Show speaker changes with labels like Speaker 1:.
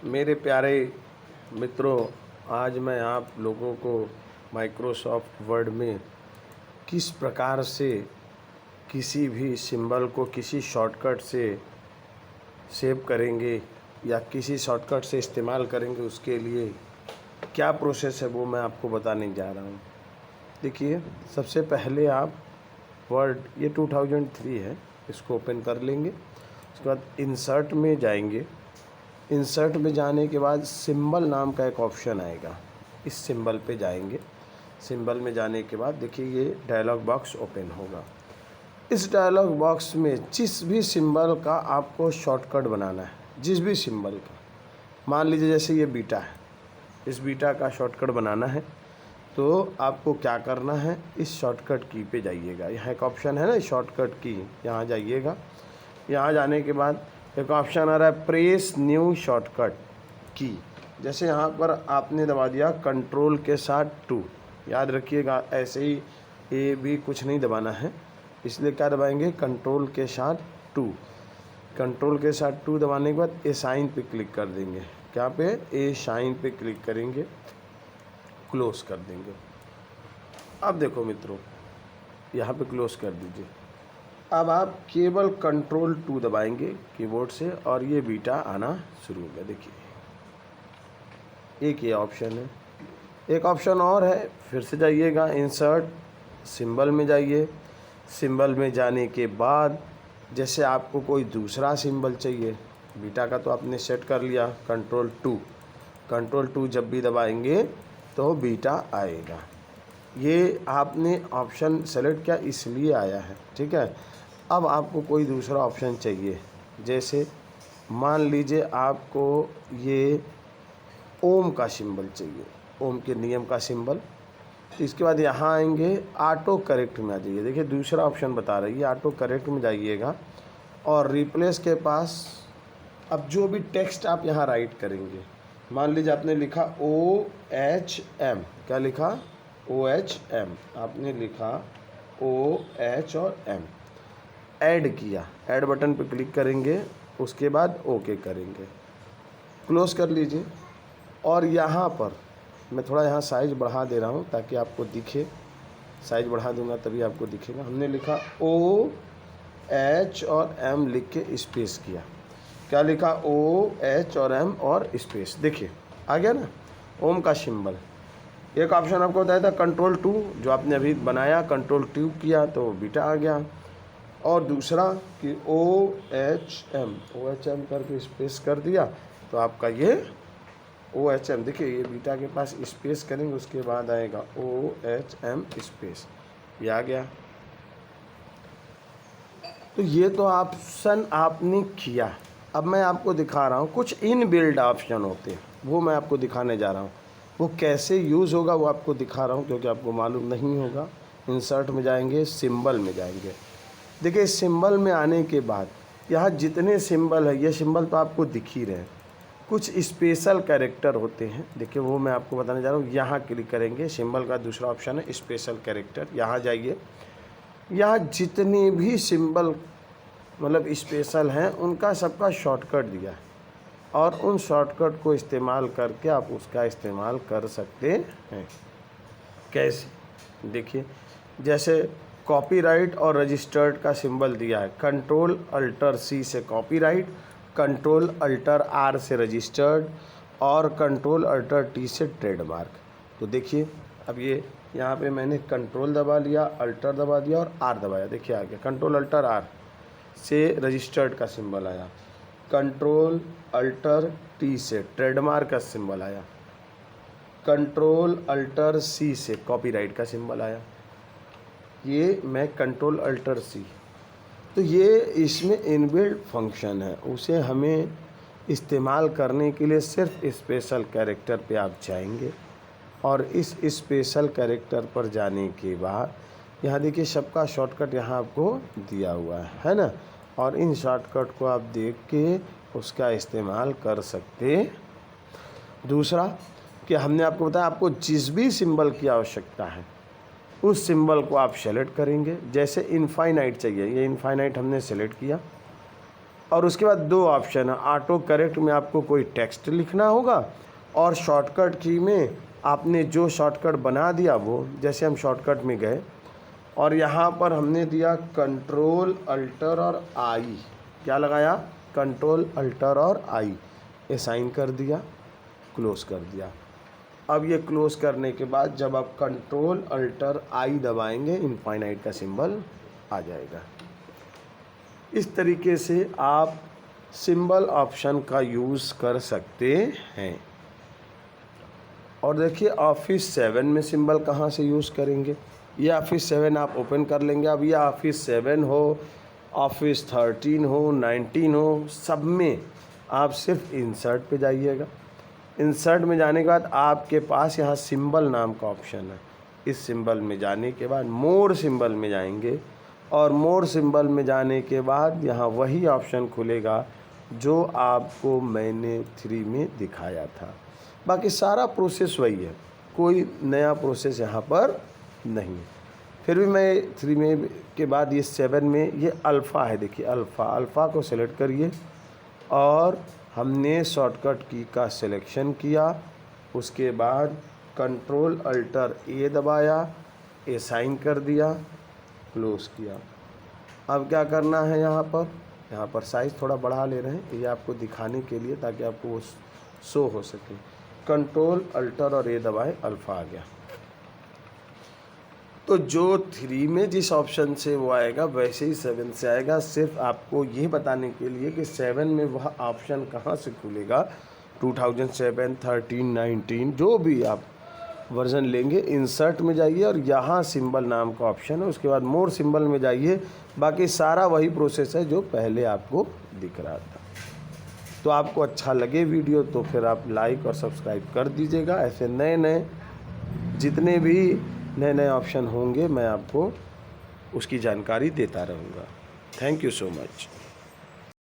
Speaker 1: मेरे प्यारे मित्रों, आज मैं आप लोगों को माइक्रोसॉफ्ट वर्ड में किस प्रकार से किसी भी सिंबल को किसी शॉर्टकट से सेव करेंगे या किसी शॉर्टकट से इस्तेमाल करेंगे, उसके लिए क्या प्रोसेस है वो मैं आपको बताने जा रहा हूँ। देखिए, सबसे पहले आप वर्ड, ये 2003 है, इसको ओपन कर लेंगे। उसके बाद इंसर्ट में जाएंगे। इंसर्ट में जाने के बाद सिंबल नाम का एक ऑप्शन आएगा, इस सिंबल पे जाएंगे। सिंबल में जाने के बाद देखिए ये डायलॉग बॉक्स ओपन होगा। इस डायलॉग बॉक्स में जिस भी सिंबल का आपको शॉर्टकट बनाना है, जिस भी सिंबल का, मान लीजिए जैसे ये बीटा है, इस बीटा का शॉर्टकट बनाना है तो आपको क्या करना है, इस शॉर्टकट की पे जाइएगा। यहाँ एक ऑप्शन है ना शॉर्टकट की, यहाँ जाइएगा। यहाँ जाने के बाद एक ऑप्शन आ रहा है प्रेस न्यू शॉर्टकट की। जैसे यहाँ पर आपने दबा दिया कंट्रोल के साथ 2, याद रखिएगा ऐसे ही ए भी कुछ नहीं दबाना है, इसलिए क्या दबाएंगे, कंट्रोल के साथ 2। कंट्रोल के साथ 2 दबाने के बाद ए साइन पे क्लिक कर देंगे। क्या पे, ए साइन पे क्लिक करेंगे, क्लोज कर देंगे। अब देखो मित्रों, यहाँ पे क्लोज कर दीजिए। अब आप केवल कंट्रोल 2 दबाएंगे कीबोर्ड से और ये बीटा आना शुरू हो गया। देखिए एक ये ऑप्शन है, एक ऑप्शन और है, फिर से जाइएगा इंसर्ट, सिंबल में जाइए। सिंबल में जाने के बाद जैसे आपको कोई दूसरा सिंबल चाहिए, बीटा का तो आपने सेट कर लिया, कंट्रोल 2। कंट्रोल 2 जब भी दबाएंगे तो बीटा आएगा। ये आपने ऑप्शन सेलेक्ट किया इसलिए आया है, ठीक है। अब आपको कोई दूसरा ऑप्शन चाहिए, जैसे मान लीजिए आपको ये ओम का सिंबल चाहिए, ओम के नियम का सिंबल। तो इसके बाद यहाँ आएंगे, ऑटो करेक्ट में आ जाइए। देखिए दूसरा ऑप्शन बता रही है, ऑटो करेक्ट में जाइएगा और रिप्लेस के पास अब जो भी टेक्स्ट आप यहाँ राइट करेंगे, मान लीजिए आपने लिखा OHM, क्या लिखा, OHM, आपने लिखा OH और M, ऐड किया, ऐड बटन पर क्लिक करेंगे, उसके बाद ओके करेंगे, क्लोज कर लीजिए। और यहाँ पर मैं थोड़ा यहाँ साइज बढ़ा दे रहा हूँ ताकि आपको दिखे, साइज बढ़ा दूंगा तभी आपको दिखेगा। हमने लिखा OH और M लिख के स्पेस किया, क्या लिखा, OH और M और स्पेस, देखिए आ गया ना ओम का सिंबल। एक ऑप्शन आपको बताया था कंट्रोल 2, जो आपने अभी बनाया, कंट्रोल 2 किया तो बीटा आ गया। और दूसरा कि OHM करके स्पेस कर दिया तो आपका ये OHM, देखिए ये बीटा के पास स्पेस करेंगे, उसके बाद आएगा OHM स्पेस, ये आ गया। तो ये तो ऑप्शन आपने किया। अब मैं आपको दिखा रहा हूँ कुछ इनबिल्ट ऑप्शन होते हैं, वो मैं आपको दिखाने जा रहा हूँ। वो कैसे यूज़ होगा वो आपको दिखा रहा हूँ, क्योंकि आपको मालूम नहीं होगा। इंसर्ट में जाएंगे, सिंबल में जाएंगे। देखिए सिंबल में आने के बाद यहाँ जितने सिंबल है, ये सिंबल तो आपको दिख ही रहे हैं, कुछ स्पेशल कैरेक्टर होते हैं। देखिए वो मैं आपको बताने जा रहा हूँ। यहाँ क्लिक करेंगे, सिंबल का दूसरा ऑप्शन है स्पेशल कैरेक्टर, यहाँ जाइए। यहाँ जितने भी सिंबल मतलब स्पेशल हैं उनका सबका शॉर्टकट दिया है, और उन शॉर्टकट को इस्तेमाल करके आप उसका इस्तेमाल कर सकते हैं। कैसे, देखिए जैसे कॉपीराइट और रजिस्टर्ड का सिंबल दिया है, कंट्रोल अल्टर C से कॉपीराइट, कंट्रोल अल्टर R से रजिस्टर्ड और कंट्रोल अल्टर T से ट्रेडमार्क। तो देखिए अब ये यहाँ पे मैंने कंट्रोल दबा लिया, अल्टर दबा दिया और R दबाया, देखिए आ गया। कंट्रोल अल्टर R से रजिस्टर्ड का सिंबल आया, कंट्रोल अल्टर T से ट्रेडमार्क का सिंबल आया, कंट्रोल अल्टर C से कॉपीराइट का सिंबल आया। ये मैं कंट्रोल अल्टर C, तो ये इसमें इनबिल्ट फंक्शन है, उसे हमें इस्तेमाल करने के लिए सिर्फ स्पेशल कैरेक्टर पे आप जाएंगे और इस स्पेशल कैरेक्टर पर जाने के बाद यहाँ देखिए सबका शॉर्टकट यहाँ आपको दिया हुआ है ना, और इन शॉर्टकट को आप देख के उसका इस्तेमाल कर सकते। दूसरा कि हमने आपको बताया आपको जिस भी सिंबल की आवश्यकता है उस सिंबल को आप सेलेक्ट करेंगे। जैसे इनफाइनाइट चाहिए, ये इनफाइनाइट हमने सेलेक्ट किया और उसके बाद दो ऑप्शन है, ऑटो करेक्ट में आपको कोई टेक्स्ट लिखना होगा और शॉर्टकट की में आपने जो शॉर्टकट बना दिया वो, जैसे हम शॉर्टकट में गए और यहाँ पर हमने दिया कंट्रोल अल्टर और आई, क्या लगाया, कंट्रोल अल्टर और आई, असाइन कर दिया, क्लोज कर दिया। अब ये क्लोज करने के बाद जब आप कंट्रोल अल्टर आई दबाएंगे इनफाइनाइट का सिंबल आ जाएगा। इस तरीके से आप सिंबल ऑप्शन का यूज़ कर सकते हैं। और देखिए ऑफिस 7 में सिंबल कहाँ से यूज़ करेंगे, ये ऑफिस 7 आप ओपन कर लेंगे। अब ये ऑफिस 7 हो, ऑफिस 13 हो, 19 हो, सब में आप सिर्फ इंसर्ट पे जाइएगा। इंसर्ट में जाने के बाद आपके पास यहाँ सिंबल नाम का ऑप्शन है। इस सिंबल में जाने के बाद मोर सिंबल में जाएंगे और मोर सिंबल में जाने के बाद यहाँ वही ऑप्शन खुलेगा जो आपको मैंने 3 में दिखाया था। बाकी सारा प्रोसेस वही है, कोई नया प्रोसेस यहाँ पर नहीं है। फिर भी मैं 3 में के बाद ये 7 में ये अल्फ़ा है, देखिए अल्फ़ा को सेलेक्ट करिए और हमने शॉर्टकट की का सिलेक्शन किया। उसके बाद कंट्रोल अल्टर ए दबाया, असाइन कर दिया, क्लोज किया। अब क्या करना है, यहाँ पर साइज़ थोड़ा बढ़ा ले रहे हैं, ये आपको दिखाने के लिए ताकि आपको वो शो हो सके। कंट्रोल अल्टर और ए दबाए, अल्फ़ा आ गया। तो जो 3 में जिस ऑप्शन से वो आएगा वैसे ही 7 से आएगा। सिर्फ आपको ये बताने के लिए कि 7 में वह ऑप्शन कहाँ से खुलेगा, 2007, 13, 19 जो भी आप वर्ज़न लेंगे, इंसर्ट में जाइए और यहाँ सिंबल नाम का ऑप्शन है, उसके बाद मोर सिंबल में जाइए। बाकी सारा वही प्रोसेस है जो पहले आपको दिख रहा था। तो आपको अच्छा लगे वीडियो तो फिर आप लाइक और सब्सक्राइब कर दीजिएगा। ऐसे नए जितने भी नए ऑप्शन होंगे मैं आपको उसकी जानकारी देता रहूँगा। Thank you so much.